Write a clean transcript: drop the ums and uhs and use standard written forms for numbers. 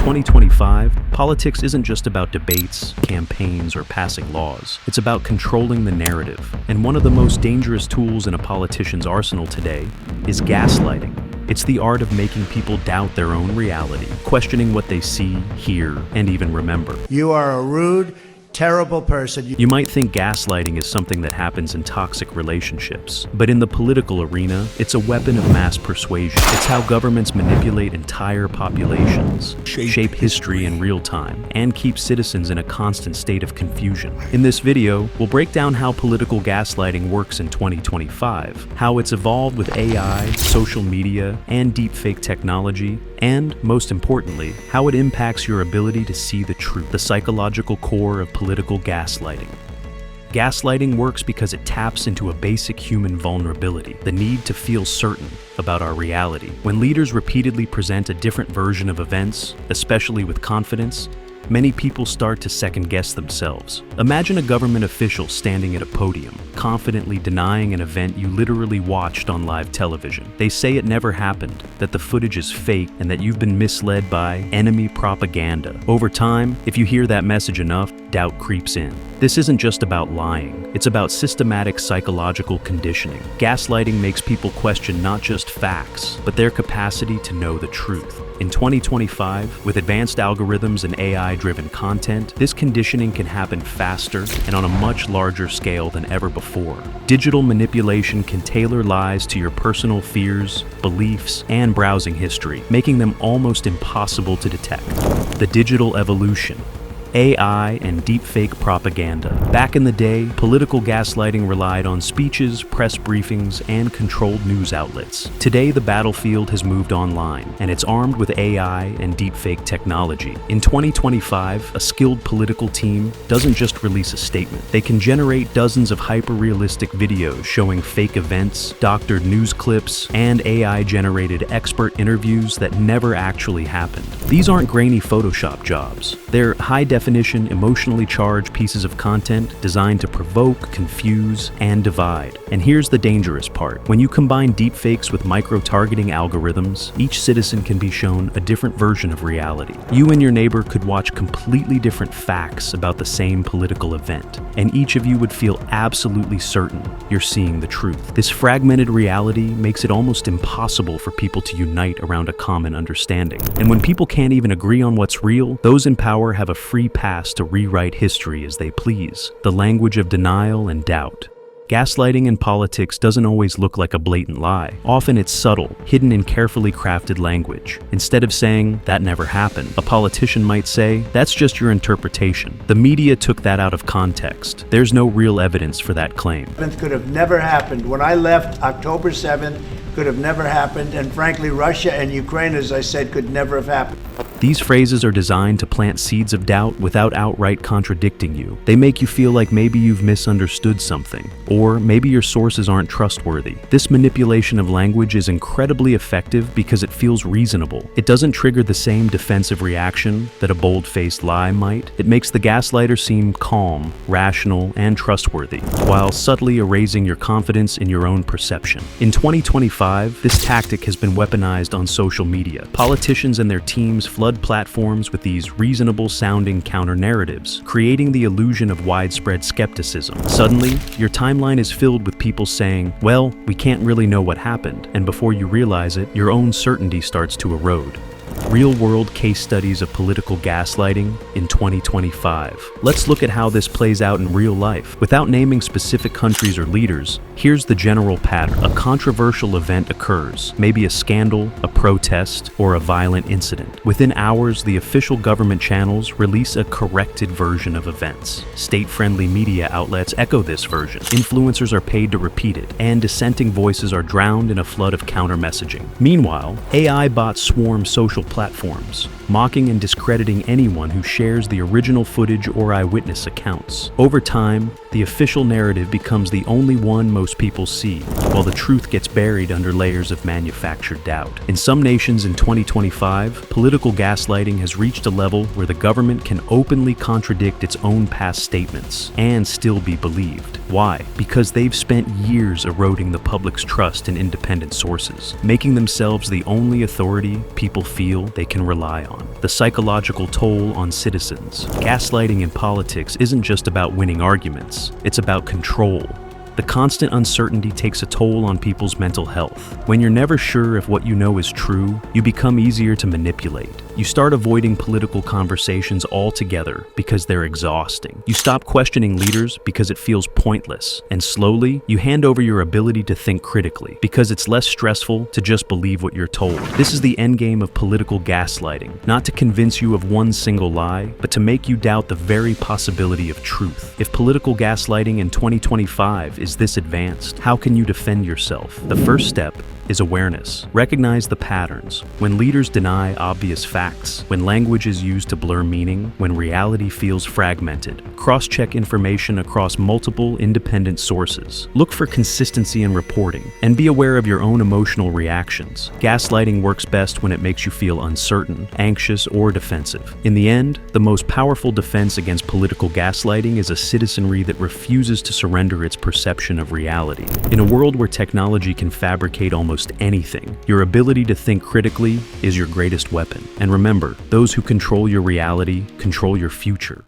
2025, politics isn't just about debates, campaigns, or passing laws. It's about controlling the narrative. And one of the most dangerous tools in a politician's arsenal today is gaslighting. It's the art of making people doubt their own reality, questioning what they see, hear, and even remember. You are a rude, terrible person. You might think gaslighting is something that happens in toxic relationships, but in the political arena, it's a weapon of mass persuasion. It's how governments manipulate entire populations, shape history in real time, and keep citizens in a constant state of confusion. In this video, we'll break down how political gaslighting works in 2025, how it's evolved with AI, social media, and deepfake technology, and, most importantly, how it impacts your ability to see the truth, the psychological core of political gaslighting. Gaslighting works because it taps into a basic human vulnerability, the need to feel certain about our reality. When leaders repeatedly present a different version of events, especially with confidence, many people start to second-guess themselves. Imagine a government official standing at a podium, confidently denying an event you literally watched on live television. They say it never happened, that the footage is fake, and that you've been misled by enemy propaganda. Over time, if you hear that message enough, doubt creeps in. This isn't just about lying, it's about systematic psychological conditioning. Gaslighting makes people question not just facts, but their capacity to know the truth. In 2025, with advanced algorithms and AI-driven content, this conditioning can happen faster and on a much larger scale than ever before. Digital manipulation can tailor lies to your personal fears, beliefs, and browsing history, making them almost impossible to detect. The digital evolution. AI and deepfake propaganda. Back in the day, political gaslighting relied on speeches, press briefings, and controlled news outlets. Today, the battlefield has moved online, and it's armed with AI and deepfake technology. In 2025, a skilled political team doesn't just release a statement. They can generate dozens of hyper-realistic videos showing fake events, doctored news clips, and AI-generated expert interviews that never actually happened. These aren't grainy Photoshop jobs. They're high-definition, emotionally charged pieces of content designed to provoke, confuse, and divide. And here's the dangerous part. When you combine deepfakes with micro-targeting algorithms, each citizen can be shown a different version of reality. You and your neighbor could watch completely different facts about the same political event, and each of you would feel absolutely certain you're seeing the truth. This fragmented reality makes it almost impossible for people to unite around a common understanding. And when people can't even agree on what's real, those in power have a free pass to rewrite history as they please, the language of denial and doubt. Gaslighting in politics doesn't always look like a blatant lie. Often it's subtle, hidden in carefully crafted language. Instead of saying, "that never happened," a politician might say, "that's just your interpretation. The media took that out of context. There's no real evidence for that claim." It could have never happened. When I left, October 7th, could have never happened. And frankly, Russia and Ukraine, as I said, could never have happened. These phrases are designed to plant seeds of doubt without outright contradicting you. They make you feel like maybe you've misunderstood something, or maybe your sources aren't trustworthy. This manipulation of language is incredibly effective because it feels reasonable. It doesn't trigger the same defensive reaction that a bold-faced lie might. It makes the gaslighter seem calm, rational, and trustworthy, while subtly erasing your confidence in your own perception. In 2025, this tactic has been weaponized on social media. Politicians and their teams flood platforms with these reasonable-sounding counter-narratives, creating the illusion of widespread skepticism. Suddenly, your timeline is filled with people saying, "well, we can't really know what happened," and before you realize it, your own certainty starts to erode. Real-world case studies of political gaslighting in 2025. Let's look at how this plays out in real life. Without naming specific countries or leaders, here's the general pattern. A controversial event occurs, maybe a scandal, a protest, or a violent incident. Within hours, the official government channels release a corrected version of events. State-friendly media outlets echo this version. Influencers are paid to repeat it, and dissenting voices are drowned in a flood of counter-messaging. Meanwhile, AI bots swarm social platforms, mocking and discrediting anyone who shares the original footage or eyewitness accounts. Over time, the official narrative becomes the only one most people see, while the truth gets buried under layers of manufactured doubt. In some nations in 2025, political gaslighting has reached a level where the government can openly contradict its own past statements and still be believed. Why? Because they've spent years eroding the public's trust in independent sources, making themselves the only authority people feel feel they can rely on. The psychological toll on citizens. Gaslighting in politics isn't just about winning arguments, it's about control. The constant uncertainty takes a toll on people's mental health. When you're never sure if what you know is true, you become easier to manipulate. You start avoiding political conversations altogether because they're exhausting. You stop questioning leaders because it feels pointless. And slowly, you hand over your ability to think critically because it's less stressful to just believe what you're told. This is the endgame of political gaslighting, not to convince you of one single lie, but to make you doubt the very possibility of truth. If political gaslighting in 2025 is this advanced, how can you defend yourself? The first step is awareness. Recognize the patterns. When leaders deny obvious facts, when language is used to blur meaning, when reality feels fragmented. Cross-check information across multiple independent sources. Look for consistency in reporting, and be aware of your own emotional reactions. Gaslighting works best when it makes you feel uncertain, anxious, or defensive. In the end, the most powerful defense against political gaslighting is a citizenry that refuses to surrender its perception of reality. In a world where technology can fabricate almost anything, your ability to think critically is your greatest weapon. And remember, those who control your reality control your future.